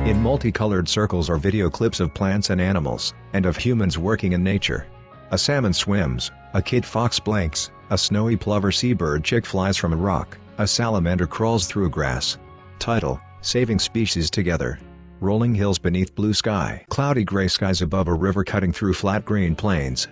In multicolored circles are video clips of plants and animals, and of humans working in nature. A salmon swims, a kit fox blinks, a snowy plover seabird chick flies from a rock, a salamander crawls through grass. Title: Saving Species Together. Rolling hills beneath blue sky. Cloudy gray skies above a river cutting through flat green plains.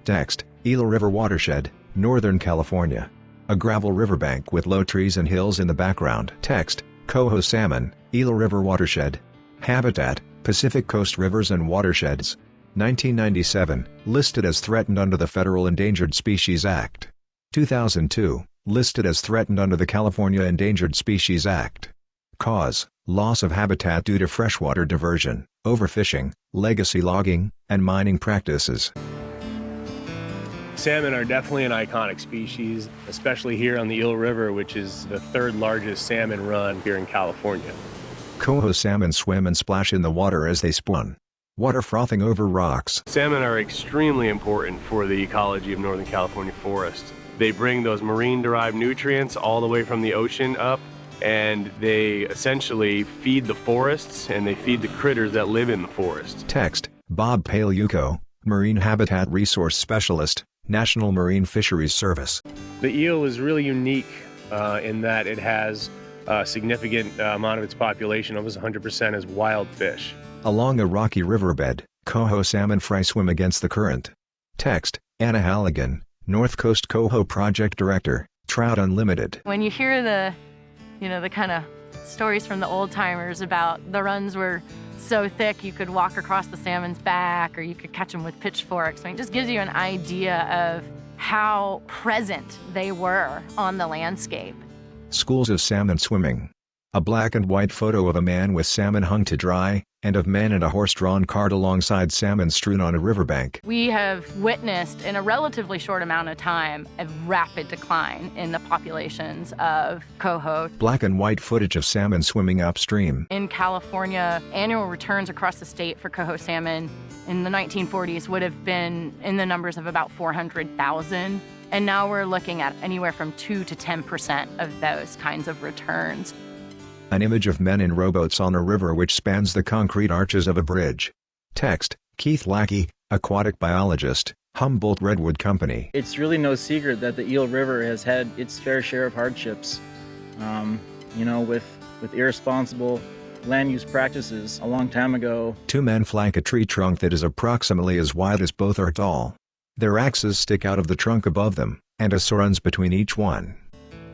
Text: Eel River Watershed, Northern California. A gravel riverbank with low trees and hills in the background. Text: Coho salmon, Eel River Watershed. Habitat: Pacific Coast rivers and watersheds. 1997, listed as threatened under the Federal Endangered Species Act. 2002, listed as threatened under the California Endangered Species Act. Cause: loss of habitat due to freshwater diversion, overfishing, legacy logging, and mining practices. Salmon are definitely an iconic species, especially here on the Eel River, which is the third largest salmon run here in California. Coho salmon swim and splash in the water as they spawn. Water frothing over rocks. Salmon are extremely important for the ecology of Northern California forests. They bring those marine-derived nutrients all the way from the ocean up, and they essentially feed the forests and they feed the critters that live in the forest. Text: Bob Paleyuko, Marine Habitat Resource Specialist, National Marine Fisheries Service. The eel is really unique in that it has a significant amount of its population, almost 100%, as wild fish. Along a rocky riverbed, Coho salmon fry swim against the current. Text: Anna Halligan, North Coast Coho Project Director, Trout Unlimited. When you hear the kind of stories from the old timers about the runs were so thick you could walk across the salmon's back or you could catch them with pitchforks, I mean, it just gives you an idea of how present they were on the landscape. Schools of salmon swimming. A black and white photo of a man with salmon hung to dry, and of man in a horse-drawn cart alongside salmon strewn on a riverbank. We have witnessed, in a relatively short amount of time, a rapid decline in the populations of coho. Black and white footage of salmon swimming upstream. In California, annual returns across the state for coho salmon in the 1940s would have been in the numbers of about 400,000. And now we're looking at anywhere from 2 to 10% of those kinds of returns. An image of men in rowboats on a river which spans the concrete arches of a bridge. Text: Keith Lackey, aquatic biologist, Humboldt Redwood Company. It's really no secret that the Eel River has had its fair share of hardships. With irresponsible land use practices a long time ago. Two men flank a tree trunk that is approximately as wide as both are tall. Their axes stick out of the trunk above them, and a saw runs between each one.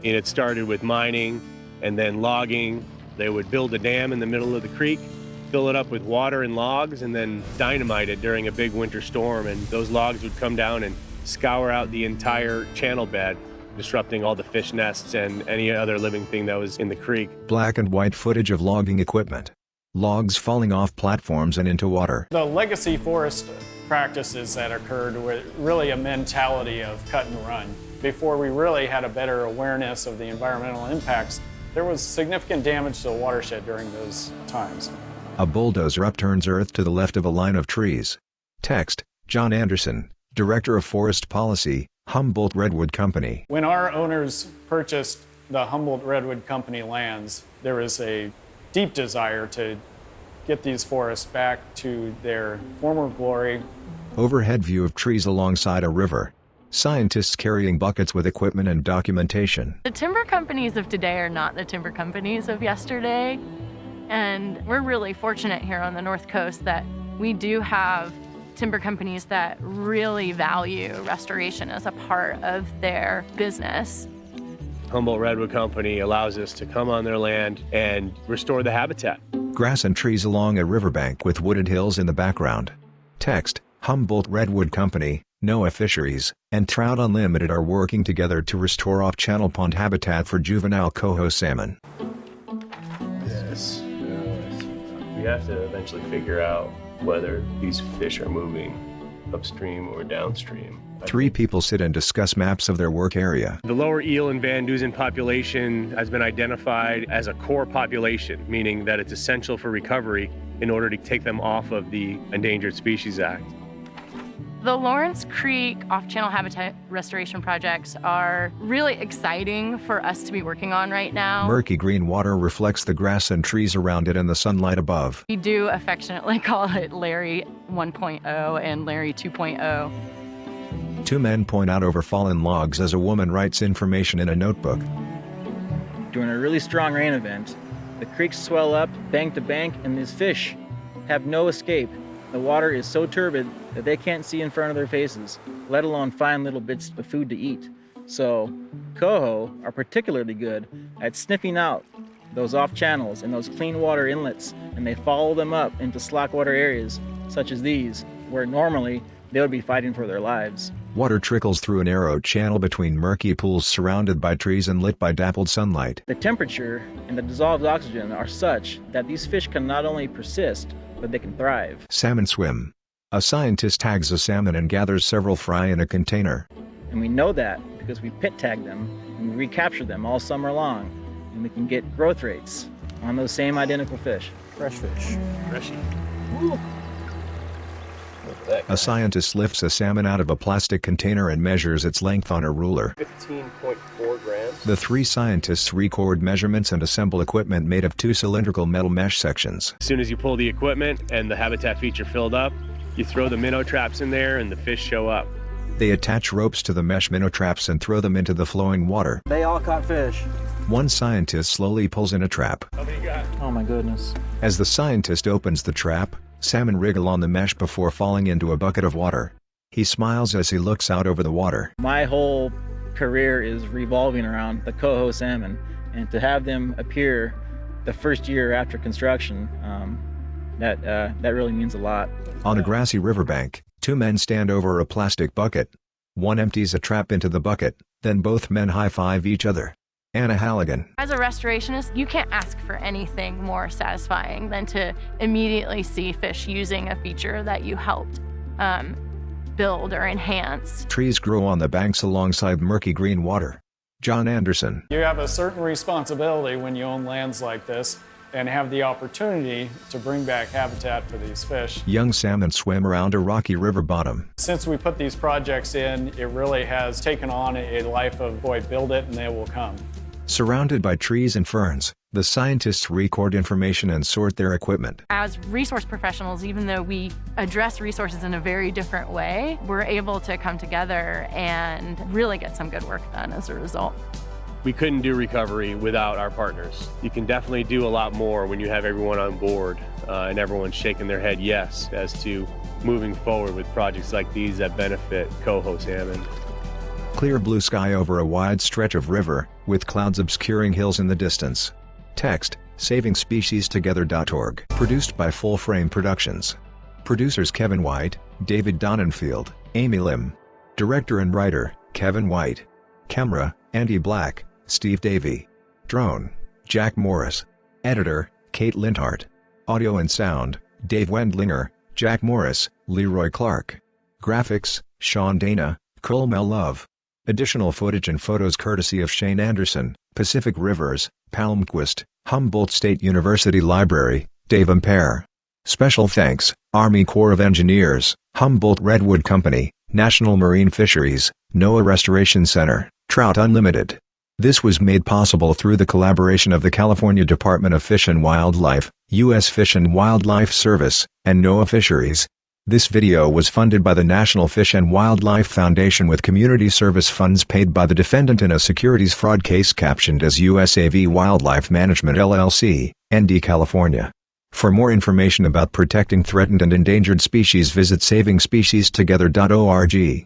And it started with mining and then logging. They would build a dam in the middle of the creek, fill it up with water and logs, and then dynamite it during a big winter storm. And those logs would come down and scour out the entire channel bed, disrupting all the fish nests and any other living thing that was in the creek. Black and white footage of logging equipment. Logs falling off platforms and into water. The legacy forest practices that occurred were really a mentality of cut and run. Before we really had a better awareness of the environmental impacts, there was significant damage to the watershed during those times. A bulldozer upturns earth to the left of a line of trees. Text: John Anderson, Director of Forest Policy, Humboldt Redwood Company. When our owners purchased the Humboldt Redwood Company lands, there was a deep desire to get these forests back to their former glory. Overhead view of trees alongside a river. Scientists carrying buckets with equipment and documentation. The timber companies of today are not the timber companies of yesterday. And we're really fortunate here on the North Coast that we do have timber companies that really value restoration as a part of their business. Humboldt Redwood Company allows us to come on their land and restore the habitat. Grass and trees along a riverbank with wooded hills in the background. Text: Humboldt Redwood Company, NOAA Fisheries, and Trout Unlimited are working together to restore off-channel pond habitat for juvenile coho salmon. Yes. We have to eventually figure out whether these fish are moving upstream or downstream. 3 people sit and discuss maps of their work area. The lower eel and Van Dusen population has been identified as a core population, meaning that it's essential for recovery in order to take them off of the Endangered Species Act. The Lawrence Creek off-channel habitat restoration projects are really exciting for us to be working on right now. Murky green water reflects the grass and trees around it and the sunlight above. We do affectionately call it Larry 1.0 and Larry 2.0. Two men point out overfallen logs as a woman writes information in a notebook. During a really strong rain event, the creeks swell up bank to bank and these fish have no escape. The water is so turbid that they can't see in front of their faces, let alone find little bits of food to eat. So, coho are particularly good at sniffing out those off channels and those clean water inlets, and they follow them up into slack water areas such as these, where normally they would be fighting for their lives. Water trickles through a narrow channel between murky pools surrounded by trees and lit by dappled sunlight. The temperature and the dissolved oxygen are such that these fish can not only persist, but they can thrive. Salmon swim. A scientist tags a salmon and gathers several fry in a container. And we know that because we pit tag them and we recapture them all summer long, and we can get growth rates on those same identical fish. Fresh fish. Freshy. A scientist lifts a salmon out of a plastic container and measures its length on a ruler. 15.4 grams. The three scientists record measurements and assemble equipment made of two cylindrical metal mesh sections. As soon as you pull the equipment and the habitat feature filled up, you throw the minnow traps in there and the fish show up. They attach ropes to the mesh minnow traps and throw them into the flowing water. They all caught fish. One scientist slowly pulls in a trap. How many you got? Oh my goodness. As the scientist opens the trap, salmon wriggle on the mesh before falling into a bucket of water. He smiles as he looks out over the water. My whole career is revolving around the coho salmon, and to have them appear the first year after construction, that really means a lot. On a grassy riverbank, two men stand over a plastic bucket. One empties a trap into the bucket, then both men high-five each other. Anna Halligan. As a restorationist, you can't ask for anything more satisfying than to immediately see fish using a feature that you helped build or enhance. Trees grow on the banks alongside murky green water. John Anderson. You have a certain responsibility when you own lands like this and have the opportunity to bring back habitat for these fish. Young salmon swim around a rocky river bottom. Since we put these projects in, it really has taken on a life of, boy, build it and they will come. Surrounded by trees and ferns, the scientists record information and sort their equipment. As resource professionals, even though we address resources in a very different way, we're able to come together and really get some good work done as a result. We couldn't do recovery without our partners. You can definitely do a lot more when you have everyone on board and everyone's shaking their head yes as to moving forward with projects like these that benefit coho salmon. Clear blue sky over a wide stretch of river, with clouds obscuring hills in the distance. Text, savingspeciestegether.org. Produced by Full Frame Productions. Producers Kevin White, David Donenfield, Amy Lim. Director and writer, Kevin White. Camera, Andy Black, Steve Davey. Drone, Jack Morris. Editor, Kate Linhart. Audio and sound, Dave Wendlinger, Jack Morris, Leroy Clark. Graphics, Sean Dana, Colmel Love. Additional footage and photos courtesy of Shane Anderson, Pacific Rivers, Palmquist, Humboldt State University Library, Dave Ampere. Special thanks, Army Corps of Engineers, Humboldt Redwood Company, National Marine Fisheries, NOAA Restoration Center, Trout Unlimited. This was made possible through the collaboration of the California Department of Fish and Wildlife, U.S. Fish and Wildlife Service, and NOAA Fisheries. This video was funded by the National Fish and Wildlife Foundation with community service funds paid by the defendant in a securities fraud case captioned as USAV Wildlife Management LLC, ND California. For more information about protecting threatened and endangered species visit savingspeciestegether.org.